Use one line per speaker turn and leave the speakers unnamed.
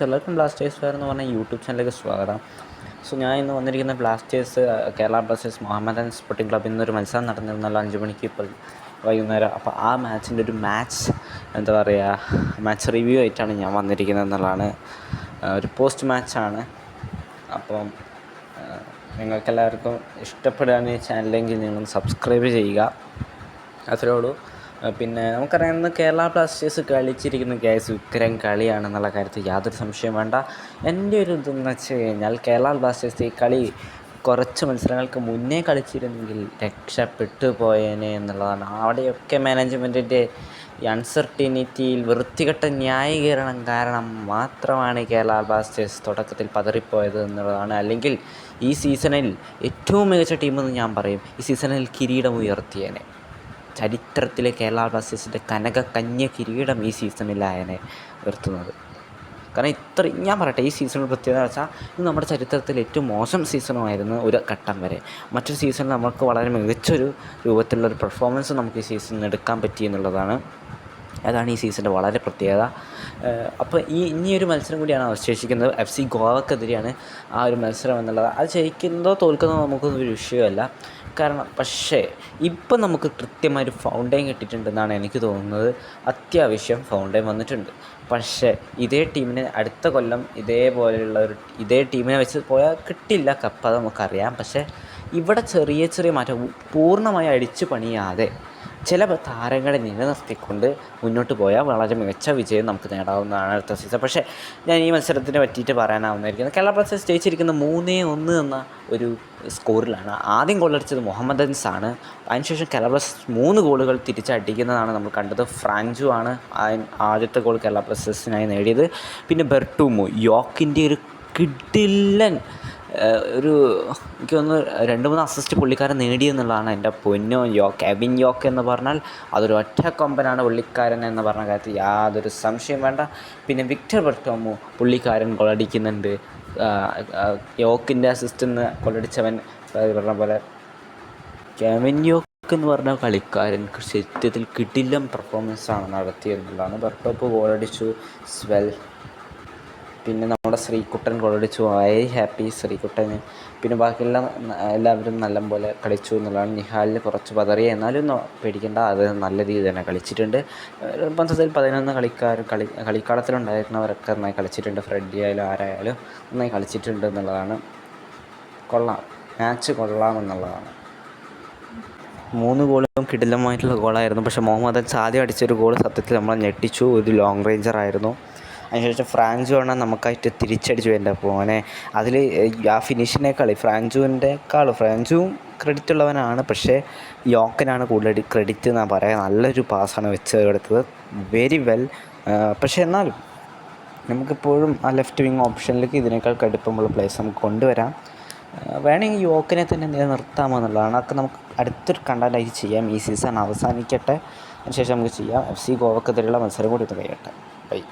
എല്ലാവർക്കും Blasters fair എന്ന് പറഞ്ഞ യൂട്യൂബ് ചാനലിലേക്ക് സ്വാഗതം. സോ ഞാൻ ഇന്ന് വന്നിരിക്കുന്ന Blasters Kerala Blasters Mohammedan Sporting ക്ലബ്ബിൽ നിന്നൊരു മത്സരം നടന്നിരുന്നല്ലോ 5 മണിക്ക് ഇപ്പോൾ വൈകുന്നേരം. അപ്പോൾ ആ മാച്ചിൻ്റെ ഒരു മാച്ച് റിവ്യൂ ആയിട്ടാണ് ഞാൻ വന്നിരിക്കുന്നത് എന്നുള്ളതാണ്. ഒരു പോസ്റ്റ് മാച്ചാണ്. അപ്പം നിങ്ങൾക്കെല്ലാവർക്കും ഇഷ്ടപ്പെടുകയാണ് ഈ ചാനലെങ്കിൽ നിങ്ങൾ സബ്സ്ക്രൈബ് ചെയ്യുക. അത്രേ ഉള്ളൂ. പിന്നെ നമുക്കറിയാവുന്ന കേരള ബ്ലാസ്റ്റേഴ്സ് കളിച്ചിരിക്കുന്ന ഉഗ്രം കളിയാണെന്നുള്ള കാര്യത്തിൽ യാതൊരു സംശയം വേണ്ട. എൻ്റെ ഒരു ഇതെന്ന് വെച്ച് കഴിഞ്ഞാൽ കേരള ബ്ലാസ്റ്റേഴ്സ് ഈ കളി കുറച്ച് മത്സരങ്ങൾക്ക് മുന്നേ കളിച്ചിരുന്നെങ്കിൽ രക്ഷപ്പെട്ടു പോയേനെ എന്നുള്ളതാണ്. അവിടെയൊക്കെ മാനേജ്മെൻറ്റിൻ്റെ ഈ അൺസർട്ടിനിറ്റിയിൽ വൃത്തികെട്ട ന്യായീകരണം കാരണം മാത്രമാണ് കേരള ബ്ലാസ്റ്റേഴ്സ് തുടക്കത്തിൽ പതറിപ്പോയത് എന്നുള്ളതാണ്. അല്ലെങ്കിൽ ഈ സീസണിൽ ഏറ്റവും മികച്ച ടീമെന്ന് ഞാൻ പറയും. ഈ സീസണിൽ കിരീടം ഉയർത്തിയേനെ. ചരിത്രത്തിലെ കേരള ബ്ലാസ്റ്റേഴ്സിൻ്റെ കന്യ കിരീടം ഈ സീസണിലായനെ ഉയർത്തുന്നത്. കാരണം ഞാൻ പറയട്ടെ, ഈ സീസണിൽ പ്രത്യേകത വെച്ചാൽ ഇത് നമ്മുടെ ചരിത്രത്തിൽ ഏറ്റവും മോശം സീസണുമായിരുന്നു ഒരു ഘട്ടം വരെ. മറ്റൊരു സീസണിൽ നമുക്ക് വളരെ മികച്ചൊരു രൂപത്തിലുള്ളൊരു പെർഫോമൻസ് നമുക്ക് ഈ സീസണിൽ എടുക്കാൻ പറ്റി എന്നുള്ളതാണ്. അതാണ് ഈ സീസണിൻ്റെ വളരെ പ്രത്യേകത. അപ്പോൾ ഇനിയൊരു മത്സരം കൂടിയാണ് അവശേഷിക്കുന്നത്. FC ഗോവക്കെതിരെയാണ് ആ ഒരു മത്സരം എന്നുള്ളത്. അത് ജയിക്കുന്നതോ തോൽക്കുന്നതോ നമുക്കൊരു വിഷയമല്ല. പക്ഷേ ഇപ്പം നമുക്ക് കൃത്യമായൊരു ഫൗണ്ടൈൻ കിട്ടിയിട്ടുണ്ടെന്നാണ് എനിക്ക് തോന്നുന്നത്. അത്യാവശ്യം ഫൗണ്ടൈൻ വന്നിട്ടുണ്ട്. പക്ഷേ ഇതേ ടീമിന് അടുത്ത കൊല്ലം ഇതേ ടീമിനെ വെച്ച് പോയാൽ കിട്ടില്ല കപ്പ്, അത് നമുക്കറിയാം. പക്ഷേ ഇവിടെ ചെറിയ മാറ്റം പൂർണ്ണമായി അടിച്ചു പണിയാതെ ചില താരങ്ങളെ നിലനിർത്തിക്കൊണ്ട് മുന്നോട്ട് പോയാൽ വളരെ മികച്ച വിജയം നമുക്ക് നേടാവുന്നതാണ് അടുത്ത സീസൺ. പക്ഷേ ഞാൻ ഈ മത്സരത്തിനെ പറ്റിയിട്ട് പറയാനാവുന്നതായിരിക്കുന്നത്, കേരള ബ്ലാസ്റ്റേഴ്സ് ജയിച്ചിരിക്കുന്ന 3-1 എന്ന ഒരു സ്കോറിലാണ്. ആദ്യം ഗോളടിച്ചത് മുഹമ്മദൻസാണ്. അതിനുശേഷം കേരള ബ്ലാസ്റ്റേഴ്സ് 3 ഗോളുകൾ തിരിച്ചടിക്കുന്നതാണ് നമ്മൾ കണ്ടത്. ഫ്രാഞ്ചു ആണ് ആദ്യത്തെ ഗോൾ കേരള ബ്ലാസ്റ്റേഴ്സിനായി നേടിയത്. പിന്നെ ബെർട്ടൂമോ യോക്കിൻ്റെ ഒരു കിടിലൻ എനിക്ക് തോന്നുന്നു 2-3 അസിസ്റ്റ് പുള്ളിക്കാരൻ നേടിയെന്നുള്ളതാണ്. എൻ്റെ പൊന്നോ, കെവിൻ യോക്ക് എന്ന് പറഞ്ഞാൽ അതൊരു ഒറ്റ കൊമ്പനാണ് പുള്ളിക്കാരൻ എന്ന് പറഞ്ഞ കാര്യത്തിൽ യാതൊരു സംശയം വേണ്ട. പിന്നെ വിക്ടർ ബെർട്ടോമോ പുള്ളിക്കാരൻ ഗോളടിക്കുന്നുണ്ട്. യോക്കിൻ്റെ അസിസ്റ്റ് നിന്ന് ഗോളടിച്ചവൻ പറഞ്ഞ പോലെ കെവിൻ യോക്ക് എന്ന് പറഞ്ഞ കളിക്കാരൻ സത്യത്തിൽ കിടിലം പെർഫോമൻസാണ് നടത്തിയെന്നുള്ളതാണ്. ബെർട്ടോപ്പ് ഗോളടിച്ചു, പിന്നെ നമ്മുടെ ശ്രീകുട്ടൻ ഗോളടിച്ചു. വെരി ഹാപ്പി ശ്രീകുട്ടന്. പിന്നെ എല്ലാവരും നല്ലപോലെ കളിച്ചു എന്നുള്ളതാണ്. നിഹാലിന് കുറച്ച് പതറി, എന്നാലും പേടിക്കേണ്ട, അത് നല്ല രീതിയിൽ തന്നെ കളിച്ചിട്ടുണ്ട്. മൊത്തത്തിൽ 11 കളിക്കളത്തിലുണ്ടായിരുന്നവരൊക്കെ നന്നായി കളിച്ചിട്ടുണ്ട്. ഫ്രെഡി ആയാലും ആരായാലും നന്നായി കളിച്ചിട്ടുണ്ട് എന്നുള്ളതാണ്. മാച്ച് കൊള്ളാമെന്നുള്ളതാണ്. 3 ഗോളും കിടിലമായിട്ടുള്ള ഗോളായിരുന്നു. പക്ഷേ മുഹമ്മദ് ആദ്യം അടിച്ചൊരു ഗോൾ സത്യത്തിൽ നമ്മളെ ഞെട്ടിച്ചു. ഒരു ലോങ് റേഞ്ചറായിരുന്നു. അതിനുശേഷം ഫ്രാഞ്ചു ആണ് നമുക്കായിട്ട് തിരിച്ചടിച്ചു. എൻ്റെ പോനെ അതിൽ ആ ഫിനിഷിനേക്കാൾ ഫ്രാഞ്ചുവും ക്രെഡിറ്റ് ഉള്ളവനാണ്. പക്ഷേ യോക്കനാണ് കൂടുതൽ ക്രെഡിറ്റ് എന്നാണ് പറയാം. നല്ലൊരു പാസ്സാണ് വെച്ച് കൊടുത്തത്, വെരി വെൽ. പക്ഷേ എന്നാലും നമുക്കിപ്പോഴും ആ ലെഫ്റ്റ് വിങ് ഓപ്ഷനിലേക്ക് ഇതിനേക്കാൾ കടുപ്പമുള്ള പ്ലേസ് നമുക്ക് കൊണ്ടുവരാം. വേണമെങ്കിൽ യോക്കിനെ തന്നെ നിലനിർത്താമെന്നുള്ളതാണ്. അതൊക്കെ നമുക്ക് അടുത്തൊരു കണ്ടൻറ്റായിട്ട് ചെയ്യാം. ഈ സീസൺ അവസാനിക്കട്ടെ, അതിനുശേഷം നമുക്ക് ചെയ്യാം. FC ഗോവക്കെതിരെയുള്ള മത്സരം കൂടി ഒന്ന് കഴിയട്ടെ. ബൈ.